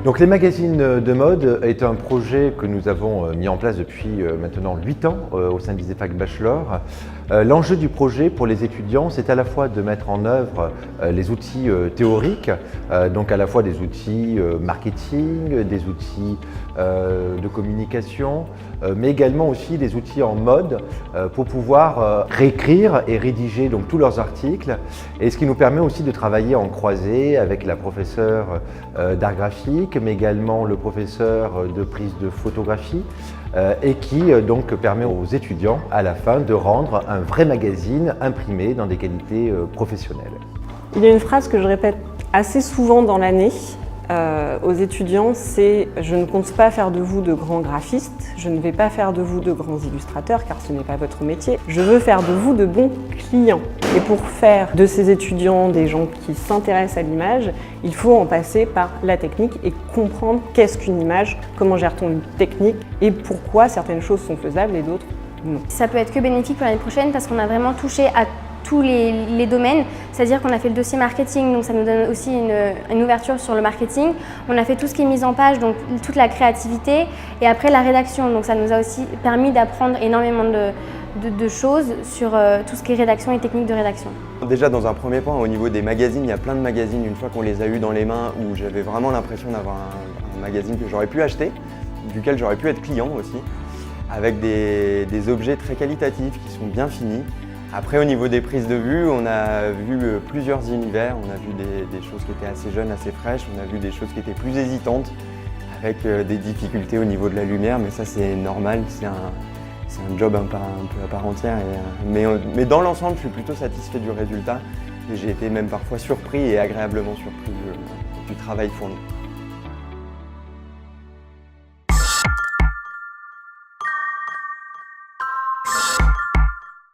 Donc les magazines de mode est un projet que nous avons mis en place depuis maintenant 8 ans au sein d'ISEFAC Bachelor. L'enjeu du projet pour les étudiants, c'est à la fois de mettre en œuvre les outils théoriques, donc à la fois des outils marketing, des outils de communication, mais également aussi des outils en mode pour pouvoir réécrire et rédiger donc tous leurs articles, et ce qui nous permet aussi de travailler en croisée avec la professeure d'art graphique, mais également le professeur de prise de photographie, et qui donc permet aux étudiants à la fin de rendre un vrai magazine imprimé dans des qualités professionnelles. Il y a une phrase que je répète assez souvent dans l'année aux étudiants, c'est « Je ne compte pas faire de vous de grands graphistes, je ne vais pas faire de vous de grands illustrateurs car ce n'est pas votre métier, je veux faire de vous de bons clients ». Et pour faire de ces étudiants des gens qui s'intéressent à l'image, il faut en passer par la technique et comprendre qu'est-ce qu'une image, comment gère-t-on une technique et pourquoi certaines choses sont faisables et d'autres non. Ça peut être que bénéfique pour l'année prochaine parce qu'on a vraiment touché à tous les domaines, c'est-à-dire qu'on a fait le dossier marketing, donc ça nous donne aussi une ouverture sur le marketing. On a fait tout ce qui est mise en page, donc toute la créativité, et après la rédaction, donc ça nous a aussi permis d'apprendre énormément de choses sur tout ce qui est rédaction et technique de rédaction. Déjà dans un premier point, au niveau des magazines, il y a plein de magazines, une fois qu'on les a eus dans les mains, où j'avais vraiment l'impression d'avoir un magazine que j'aurais pu acheter, duquel j'aurais pu être client aussi, avec des objets très qualitatifs qui sont bien finis. Après, au niveau des prises de vue, on a vu plusieurs univers, on a vu des choses qui étaient assez jeunes, assez fraîches, on a vu des choses qui étaient plus hésitantes, avec des difficultés au niveau de la lumière, mais ça c'est normal, c'est un job un peu à part entière. Mais dans l'ensemble, je suis plutôt satisfait du résultat et j'ai été même parfois surpris et agréablement surpris du travail fourni.